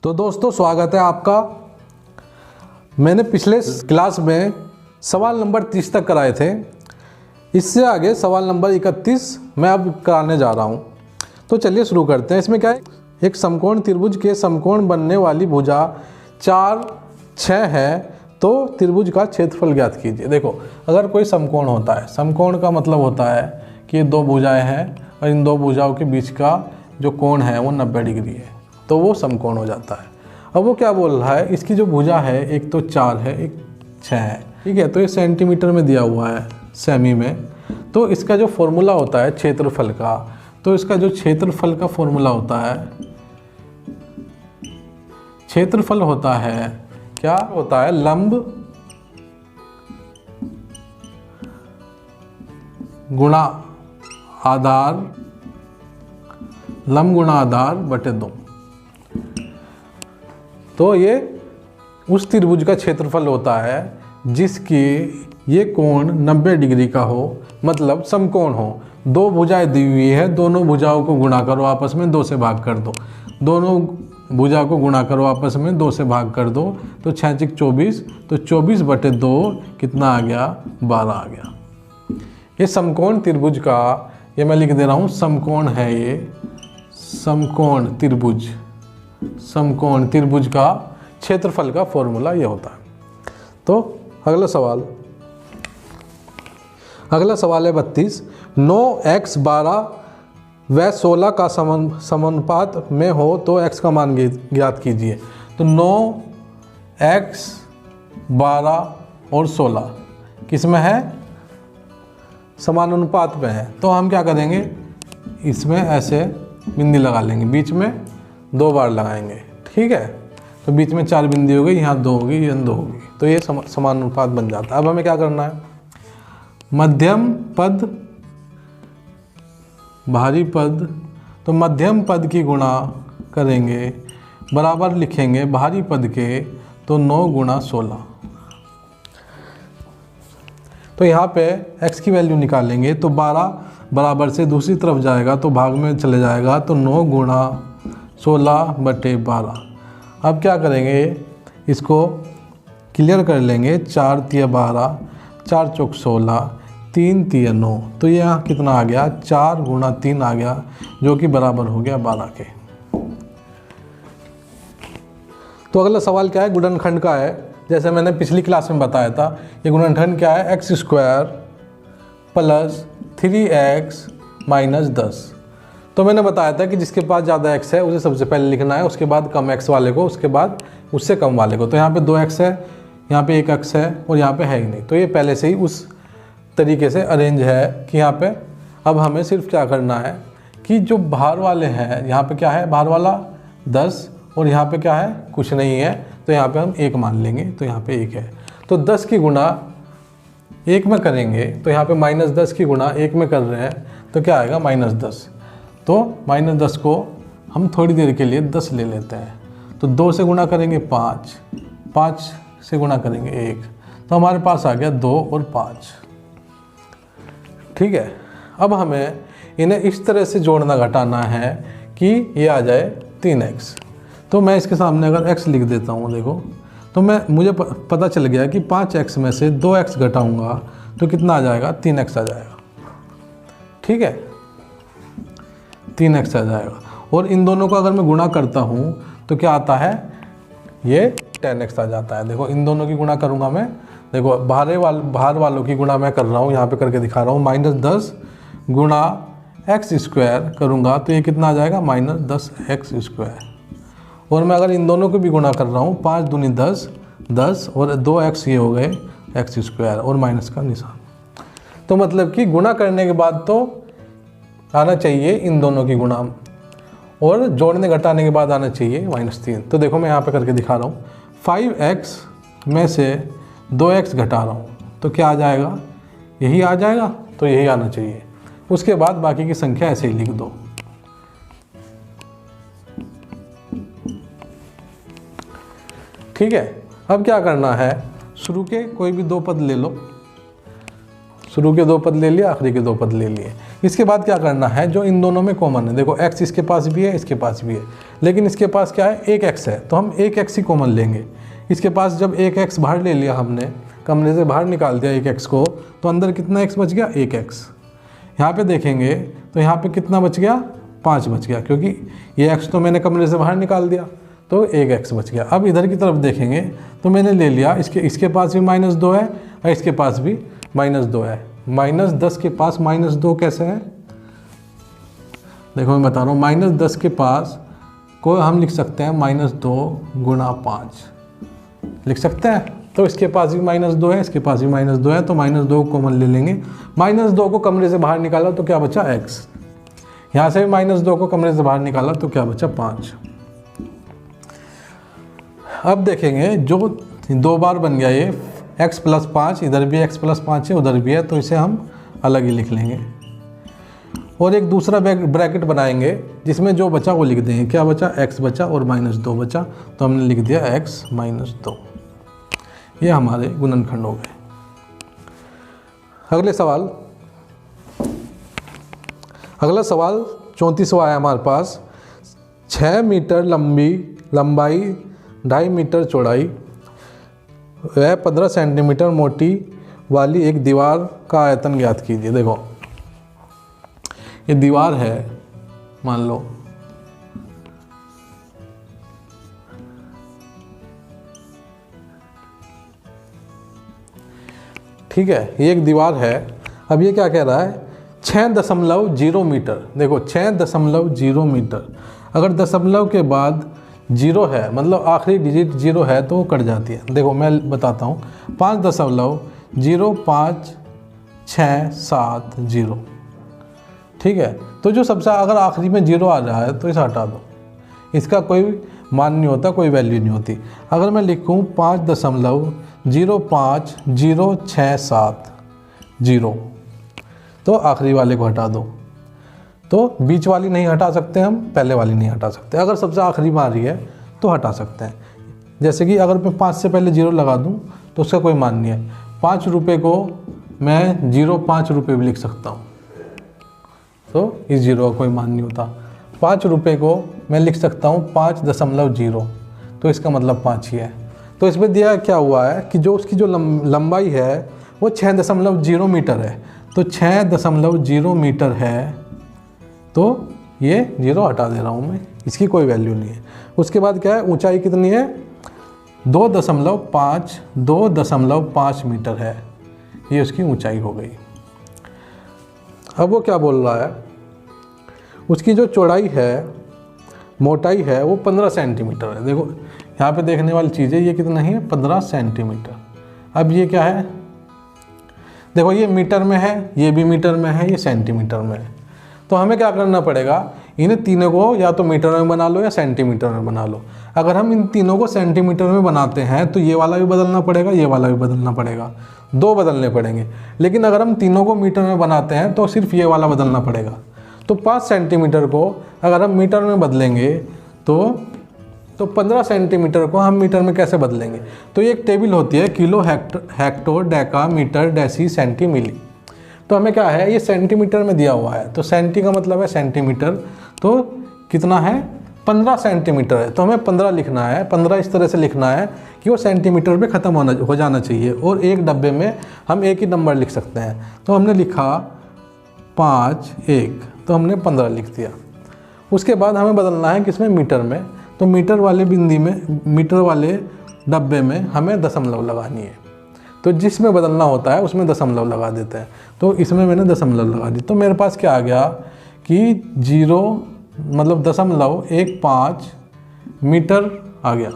तो दोस्तों स्वागत है आपका। मैंने पिछले क्लास में सवाल नंबर 30 तक कराए थे। इससे आगे सवाल नंबर 31 मैं अब कराने जा रहा हूँ। तो चलिए शुरू करते हैं। इसमें क्या है, एक समकोण त्रिभुज के समकोण बनने वाली भुजा 4, 6 है तो त्रिभुज का क्षेत्रफल ज्ञात कीजिए। देखो, अगर कोई समकोण होता है, समकोण का मतलब होता है कि दो भुजाएं हैं और इन दो भुजाओं के बीच का जो कोण है वो 90 डिग्री है, तो वो समकोण हो जाता है। अब वो क्या बोल रहा है, इसकी जो भुजा है एक तो 4 है, एक 6 है, ठीक है। तो ये सेंटीमीटर में दिया हुआ है, सेमी में। तो इसका जो फॉर्मूला होता है क्षेत्रफल का, तो इसका जो क्षेत्रफल का फॉर्मूला होता है, क्षेत्रफल होता है, क्या होता है, लंब गुणा आधार, लंब गुणा आधार बटे 2। तो ये उस त्रिभुज का क्षेत्रफल होता है जिसकी ये कोण 90 डिग्री का हो, मतलब समकोण हो। दो भुजाएं दी हुई है, दोनों भुजाओं को गुणा करो आपस में, 2 से भाग कर दो। दोनों भुजा को गुणा करो आपस में, 2 से भाग कर दो, तो 6 × 24, तो 24 बटे 2 कितना आ गया, 12 आ गया। ये समकोण त्रिभुज का, ये मैं लिख दे रहा हूँ, समकोण है ये, समकोण त्रिभुज, समकोण त्रिभुज का क्षेत्रफल का फॉर्मूला ये होता है। तो अगला सवाल है 32। 9x 12 व 16 का समानुपात में हो तो x का मान ज्ञात कीजिए। तो 9x 12 और 16 किस में है, समानुपात में है। तो हम क्या करेंगे, इसमें ऐसे बिंदी लगा लेंगे, बीच में 2 बार लगाएंगे, ठीक है। तो बीच में 4 बिंदी हो गई, यहाँ 2 होगी, यहाँ 2 होगी, तो ये समानुपात बन जाता है। अब हमें क्या करना है, मध्यम पद भारी पद, तो मध्यम पद की गुणा करेंगे, बराबर लिखेंगे भारी पद के, तो 9 × 16। तो यहाँ पे x की वैल्यू निकालेंगे, तो 12 बराबर से दूसरी तरफ जाएगा तो भाग में चले जाएगा, तो 9 × 16 बटे 12। अब क्या करेंगे, इसको क्लियर कर लेंगे। 4 × 12, 4 × 16, 3 × 9, तो ये यहाँ कितना आ गया, 4 × 3 आ गया, जो कि बराबर हो गया 12 के। तो अगला सवाल क्या है, गुणनखंड का है। जैसे मैंने पिछली क्लास में बताया था, ये गुणनखंड क्या है, x² + 3x - 10। तो मैंने बताया था कि जिसके पास ज़्यादा x है उसे सबसे पहले लिखना है, उसके बाद कम x वाले को, उसके बाद उससे कम वाले को। तो यहाँ पे 2x है, यहाँ पे 1x है और यहाँ पे है ही नहीं। तो ये पहले से ही उस तरीके से अरेंज है कि यहाँ पे अब हमें सिर्फ क्या करना है कि जो बाहर वाले हैं, यहाँ पे क्या है, बाहर वाला 10 और यहाँ पे क्या है, कुछ नहीं है, तो यहाँ पे हम 1 मान लेंगे, तो यहाँ पे 1 है। तो 10 की गुणा 1 में करेंगे, तो यहाँ पे -10 की गुणा 1 में कर रहे हैं, तो क्या आएगा, -10। तो -10 को हम थोड़ी देर के लिए 10 ले लेते हैं। तो 2 से गुणा करेंगे 5, 5 से गुणा करेंगे 1, तो हमारे पास आ गया 2 और 5, ठीक है। अब हमें इन्हें इस तरह से जोड़ना घटाना है कि ये आ जाए 3x। तो मैं इसके सामने अगर x लिख देता हूँ, देखो, तो मुझे पता चल गया कि 5x में से 2x घटाऊँगा तो कितना आ जाएगा, 3x आ जाएगा, ठीक है, 3x आ जाएगा। और इन दोनों को अगर मैं गुणा करता हूँ तो क्या आता है, ये 10x आ जाता है। देखो, इन दोनों की गुणा करूँगा मैं, देखो बाहर वालों की गुणा मैं कर रहा हूँ, यहाँ पे करके दिखा रहा हूँ, -10 × x² करूँगा तो ये कितना आ जाएगा, -10x²। और मैं अगर इन दोनों को भी गुणा कर रहा हूँ, 5 दूनी 10, 10 और 2x ये हो गए x² और माइनस का निशान। तो मतलब कि गुणा करने के बाद तो आना चाहिए इन दोनों की गुणा, और जोड़ने घटाने के बाद आना चाहिए -3। तो देखो मैं यहाँ पे करके दिखा रहा हूँ, 5x में से 2x घटा रहा हूँ, तो क्या आ जाएगा, यही आ जाएगा, तो यही आना चाहिए। उसके बाद बाकी की संख्या ऐसे ही लिख दो, ठीक है। अब क्या करना है, शुरू के कोई भी 2 पद ले लो, शुरू के 2 पद ले लिए, आखिरी के 2 पद ले लिए। इसके बाद क्या करना है, जो इन दोनों में कॉमन है, देखो x इसके पास भी है, इसके पास भी है, लेकिन इसके पास क्या है, एक x है, तो हम एक x ही कॉमन लेंगे। इसके पास जब एक x बाहर ले लिया हमने, कमरे से बाहर निकाल दिया एक x को, तो अंदर कितना x बच गया, एक x। यहाँ पे देखेंगे तो यहाँ पे कितना बच गया, 5 बच गया, क्योंकि ये x तो मैंने कमरे से बाहर निकाल दिया, तो एक x बच गया। अब इधर की तरफ देखेंगे तो मैंने ले लिया, इसके पास भी -2 है और इसके पास भी -2 है। -10 के पास -2 कैसे है, देखो मैं बता रहा हूँ, -10 के पास को हम लिख सकते हैं -2 × 5 लिख सकते हैं। तो इसके पास भी -2 है, इसके पास भी -2 है, तो -2 कॉमन ले लेंगे। -2 को कमरे से बाहर निकाला तो क्या बचा, x। यहाँ से भी -2 को कमरे से बाहर निकाला तो क्या बचा, 5। अब देखेंगे जो 2 बार बन गया ये x + 5, इधर भी x + 5 है, उधर भी है, तो इसे हम अलग ही लिख लेंगे। और एक दूसरा ब्रैकेट बनाएंगे जिसमें जो बचा वो लिख देंगे, क्या बचा, x बचा और -2 बचा, तो हमने लिख दिया x - 2। ये हमारे गुणनखंड हो गए। अगला सवाल 34वां है हमारे पास। 6 मीटर लंबाई 2.5 मीटर चौड़ाई व 15 सेंटीमीटर मोटी वाली एक दीवार का आयतन ज्ञात कीजिए। देखो ये दीवार है, मान लो, ठीक है, ये एक दीवार है। अब ये क्या कह रहा है, 6.0 मीटर। देखो 6.0 मीटर, अगर दशमलव के बाद 0 है, मतलब आखिरी डिजिट 0 है, तो वो कट जाती है। देखो मैं बताता हूँ, 5.0567 ठीक है। तो जो सबसे अगर आखिरी में 0 आ रहा है तो इसे हटा दो, इसका कोई मान नहीं होता, कोई वैल्यू नहीं होती। अगर मैं लिखूँ 5.00670 तो आखिरी वाले को हटा दो। तो बीच वाली नहीं हटा सकते हम, पहले वाली नहीं हटा सकते। अगर सबसे आखिरी में आ रही है तो हटा सकते हैं। जैसे कि अगर मैं 5 से पहले 0 लगा दूं तो उसका कोई मान नहीं है। 5 रुपये को मैं 0.5 रुपये भी लिख सकता हूँ, तो इस 0 का कोई मान नहीं होता। 5 रुपये को मैं लिख सकता हूँ 5.0, तो इसका मतलब 5 ही है। तो इसमें दिया क्या हुआ है कि जो उसकी जो लंबाई है वो 6.0 मीटर है, तो 6.0 मीटर है, तो ये 0 हटा दे रहा हूँ मैं, इसकी कोई वैल्यू नहीं है। उसके बाद क्या है, ऊंचाई कितनी है, 2.5 मीटर है, ये उसकी ऊंचाई हो गई। अब वो क्या बोल रहा है, उसकी जो चौड़ाई है, मोटाई है, वो 15 सेंटीमीटर है। देखो यहाँ पे देखने वाली चीज़ है, ये कितना है, 15 सेंटीमीटर। अब ये क्या है, देखो ये मीटर में है, ये भी मीटर में है, ये सेंटीमीटर में है। तो हमें क्या करना पड़ेगा, इन्हें तीनों को या तो मीटर में बना लो या सेंटीमीटर में बना लो। अगर हम इन तीनों को सेंटीमीटर में बनाते हैं तो ये वाला भी बदलना पड़ेगा, ये वाला भी बदलना पड़ेगा, 2 बदलने पड़ेंगे। लेकिन अगर हम तीनों को मीटर में बनाते हैं तो सिर्फ ये वाला बदलना पड़ेगा। तो 5 सेंटीमीटर को अगर हम मीटर में बदलेंगे तो 15 सेंटीमीटर को हम मीटर में कैसे बदलेंगे। तो ये एक टेबल होती है, kilo, hectare, deca, metre, deci, centi, milli. तो हमें क्या है, ये सेंटीमीटर में दिया हुआ है, तो सेंटी का मतलब है सेंटीमीटर, तो कितना है, 15 सेंटीमीटर है, तो हमें 15 लिखना है। 15 इस तरह से लिखना है कि वो सेंटीमीटर पे ख़त्म हो जाना चाहिए, और एक डब्बे में हम एक ही नंबर लिख सकते हैं। तो हमने लिखा 5 1, तो हमने 15 लिख दिया। उसके बाद हमें बदलना है किसमें, मीटर में। तो मीटर वाले बिंदी में, मीटर वाले डब्बे में हमें दशमलव लगानी है। तो जिसमें बदलना होता है उसमें दशमलव लगा देते हैं। तो इसमें मैंने दशमलव लगा दी, तो मेरे पास क्या आ गया कि 0.15 मीटर आ गया।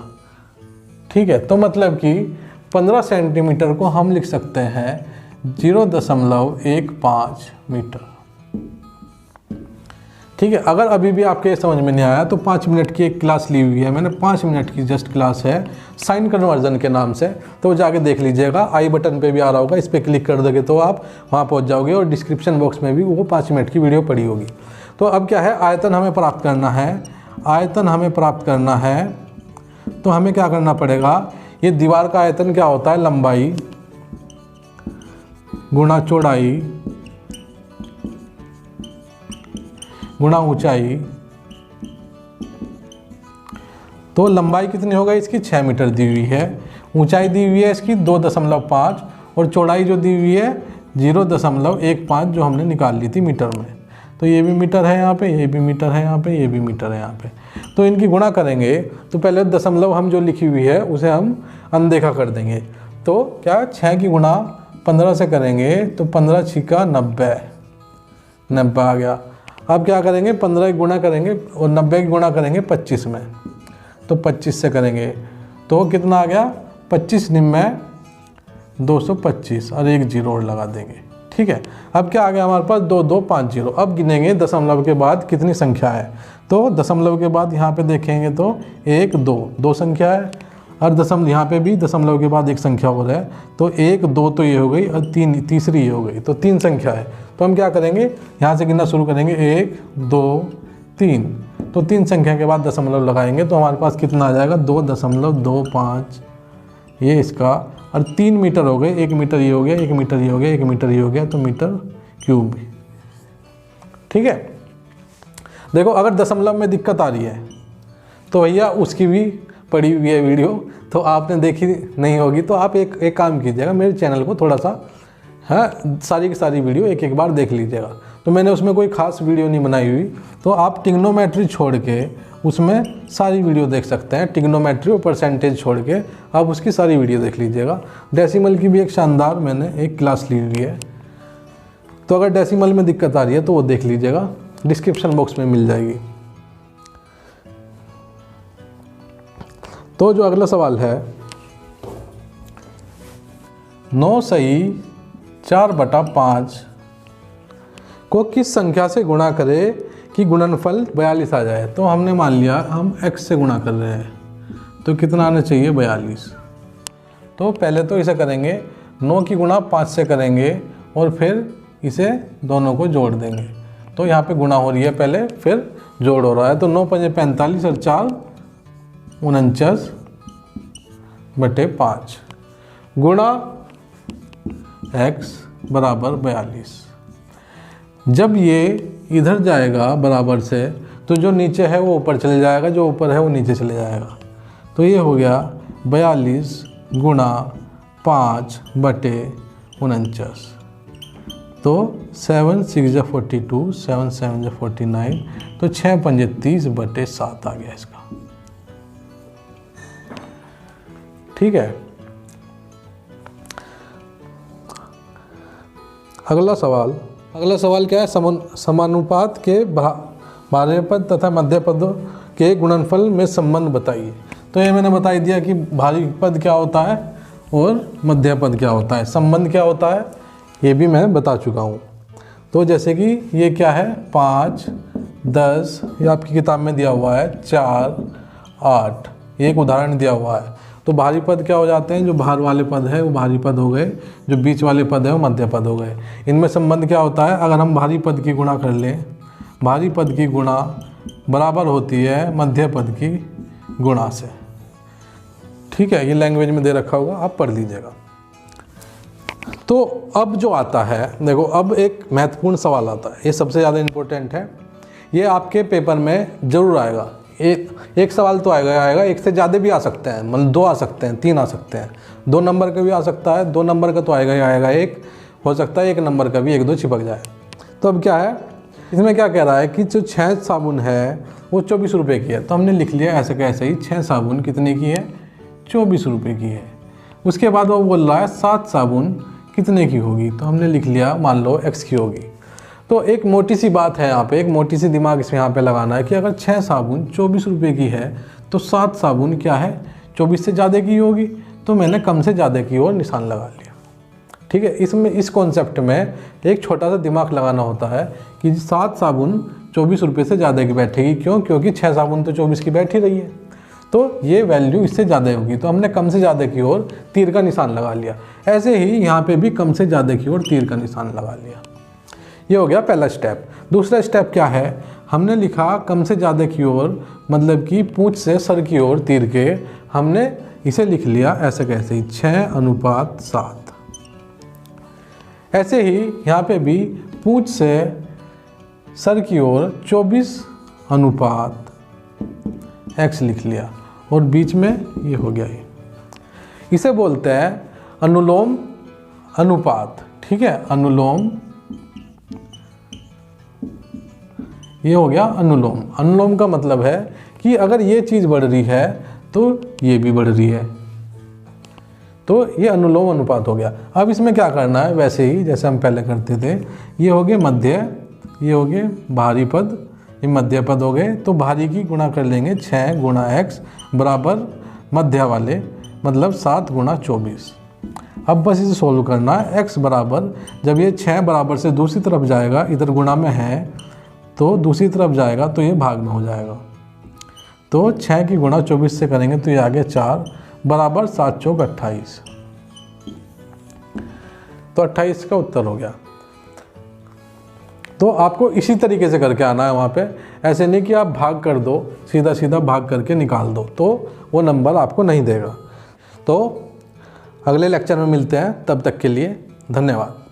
ठीक है, तो मतलब कि 15 सेंटीमीटर को हम लिख सकते हैं 0.15 मीटर। ठीक है, अगर अभी भी आपके समझ में नहीं आया तो 5 मिनट की एक क्लास ली हुई है मैंने, 5 मिनट की जस्ट क्लास है साइन कन्वर्जन के नाम से, तो जाके देख लीजिएगा। आई बटन पे भी आ रहा होगा, इस पर क्लिक कर दोगे तो आप वहाँ पहुँच जाओगे, और डिस्क्रिप्शन बॉक्स में भी वो 5 मिनट की वीडियो पड़ी होगी। तो अब क्या है, आयतन हमें प्राप्त करना है। आयतन हमें प्राप्त करना है तो हमें क्या करना पड़ेगा, ये दीवार का आयतन क्या होता है, लंबाई गुणा चौड़ाई गुणा ऊंचाई, तो लंबाई कितनी हो गई इसकी 6 मीटर दी हुई है, ऊंचाई दी हुई है इसकी 2.5 और चौड़ाई जो दी हुई है 0.15 जो हमने निकाल ली थी मीटर में। तो ये भी मीटर है यहाँ पे, ये भी मीटर है यहाँ पे, ये भी मीटर है यहाँ पे। तो इनकी गुणा करेंगे तो पहले दशमलव हम जो लिखी हुई है उसे हम अनदेखा कर देंगे। तो क्या 6 की गुणा 15 से करेंगे तो 15 छिका 90 आ गया। अब क्या करेंगे 15 की गुणा करेंगे और 90 की गुणा करेंगे 25 में, तो 25 से करेंगे तो कितना आ गया 25 निम्न 225 और 1 जीरो और लगा देंगे। ठीक है, अब क्या आ गया हमारे पास 2250। अब गिनेंगे दशमलव के बाद कितनी संख्या है। तो दशमलव के बाद यहाँ पे देखेंगे तो 1 2 संख्या है और दशमलव यहाँ पे भी दशमलव के बाद एक संख्या और है, तो 1 2 तो ये हो गई और तीसरी ये हो गई, तो 3 संख्या है। तो हम क्या करेंगे यहाँ से गिनना शुरू करेंगे 1 2 3, तो 3 संख्या के बाद दशमलव लगाएंगे तो हमारे पास कितना आ जाएगा 2.25 ये इसका, और 3 मीटर हो गए, 1 मीटर ये हो गया, 1 मीटर ये हो गया, 1 मीटर ये हो गया, तो मीटर क्यूब। ठीक है, देखो अगर दशमलव में दिक्कत आ रही है तो भैया उसकी भी पड़ी हुई है वीडियो, तो आपने देखी नहीं होगी तो आप एक काम कीजिएगा, मेरे चैनल को थोड़ा सा सारी की सारी वीडियो एक बार देख लीजिएगा। तो मैंने उसमें कोई खास वीडियो नहीं बनाई हुई, तो आप ट्रिग्नोमेट्री छोड़ के उसमें सारी वीडियो देख सकते हैं। ट्रिग्नोमेट्री और परसेंटेज छोड़ के आप उसकी सारी वीडियो देख लीजिएगा। डेसिमल की भी एक शानदार मैंने एक क्लास ली हुई है, तो अगर डेसिमल में दिक्कत आ रही है तो वो देख लीजिएगा, डिस्क्रिप्शन बॉक्स में मिल जाएगी। तो जो अगला सवाल है 9 सही 4/5 को किस संख्या से गुणा करें कि गुणनफल 42 आ जाए। तो हमने मान लिया हम x से गुणा कर रहे हैं, तो कितना आना चाहिए 42। तो पहले तो इसे करेंगे 9 की गुणा 5 से करेंगे और फिर इसे दोनों को जोड़ देंगे। तो यहाँ पे गुणा हो रही है पहले, फिर जोड़ हो रहा है, तो 9 5 45 और 4 49/5 गुणा x बराबर 42। जब ये इधर जाएगा बराबर से तो जो नीचे है वो ऊपर चले जाएगा, जो ऊपर है वो नीचे चले जाएगा। तो ये हो गया 42 गुणा 5/49। तो 7 6 जा 42, 7 7 जा 49, तो 6 5 30/7 आ गया इसका। ठीक है, अगला सवाल क्या है, समानुपात के भाज्य पद तथा मध्य पदों के गुणनफल में संबंध बताइए। तो ये मैंने बता दिया कि भाज्य पद क्या होता है और मध्य पद क्या होता है, संबंध क्या होता है ये भी मैं बता चुका हूँ। तो जैसे कि ये क्या है 5 10, ये आपकी किताब में दिया हुआ है 4 8, ये एक उदाहरण दिया हुआ है। तो भारी पद क्या हो जाते हैं, जो बाहर वाले पद है वो भारी पद हो गए, जो बीच वाले पद है वो मध्य पद हो गए। इनमें संबंध क्या होता है, अगर हम भारी पद की गुणा कर लें, भारी पद की गुणा बराबर होती है मध्य पद की गुणा से। ठीक है, ये लैंग्वेज में दे रखा होगा, आप पढ़ लीजिएगा। तो अब जो आता है, देखो अब एक महत्वपूर्ण सवाल आता है, ये सबसे ज़्यादा इम्पोर्टेंट है, ये आपके पेपर में ज़रूर आएगा। एक सवाल तो आएगा, एक से ज़्यादा भी आ सकते हैं, मतलब 2 आ सकते हैं, 3 आ सकते हैं, 2 नंबर का भी आ सकता है, 2 नंबर का तो आएगा ही आएगा, एक हो सकता है 1 नंबर का भी 1 2 चिपक जाए। तो अब क्या है, इसमें क्या कह रहा है कि जो 6 साबुन है वो 24 रुपये की है। तो हमने लिख लिया ऐसे कैसे ही, 6 साबुन कितने की है 24 रुपये की है। उसके बाद वो बोल रहा है 7 साबुन कितने की होगी, तो हमने लिख लिया मान लो x की होगी। तो एक मोटी सी बात है यहाँ पे, एक मोटी सी दिमाग इसमें यहाँ पे लगाना है कि अगर 6 साबुन 24 रुपये की है तो 7 साबुन क्या है 24 से ज़्यादा की होगी। तो मैंने कम से ज़्यादा की ओर निशान लगा लिया। ठीक है, इसमें इस कॉन्सेप्ट में एक छोटा सा दिमाग लगाना होता है कि 7 साबुन 24 रुपये से ज़्यादा की बैठेगी। क्यों? क्योंकि 6 साबुन तो 24 की बैठ ही रही है, तो ये वैल्यू इससे ज़्यादा होगी। तो हमने कम से ज़्यादा की ओर तीर का निशान लगा लिया। ऐसे ही यहाँ पे भी कम से ज़्यादा की ओर तीर का निशान लगा लिया। ये हो गया पहला स्टेप। दूसरा स्टेप क्या है, हमने लिखा कम से ज़्यादा की ओर, मतलब कि पूंछ से सर की ओर तीर के, हमने इसे लिख लिया ऐसे कैसे ही 6:7। ऐसे ही यहाँ पे भी पूंछ से सर की ओर 24 अनुपात x लिख लिया और बीच में ये हो गया ये। इसे बोलते हैं अनुलोम अनुपात, ठीक है, अनुलोम, ये हो गया अनुलोम। अनुलोम का मतलब है कि अगर ये चीज़ बढ़ रही है तो ये भी बढ़ रही है, तो ये अनुलोम अनुपात हो गया। अब इसमें क्या करना है, वैसे ही जैसे हम पहले करते थे, ये हो गए मध्य, ये हो गए भारी पद, ये मध्य पद हो गए, तो भारी की गुणा कर लेंगे 6 गुणा x बराबर मध्य वाले, मतलब 7 गुणा 24। अब बस इसे सोल्व करना है। x बराबर, जब ये 6 बराबर से दूसरी तरफ जाएगा, इधर गुणा में है तो दूसरी तरफ जाएगा तो ये भाग में हो जाएगा, तो 6 की गुणा 24 से करेंगे तो ये आ गया 4 बराबर 7 चौक 28, तो 28 का उत्तर हो गया। तो आपको इसी तरीके से करके आना है वहाँ पे, ऐसे नहीं कि आप भाग कर दो, सीधा सीधा भाग करके निकाल दो, तो वो नंबर आपको नहीं देगा। तो अगले लेक्चर में मिलते हैं, तब तक के लिए धन्यवाद।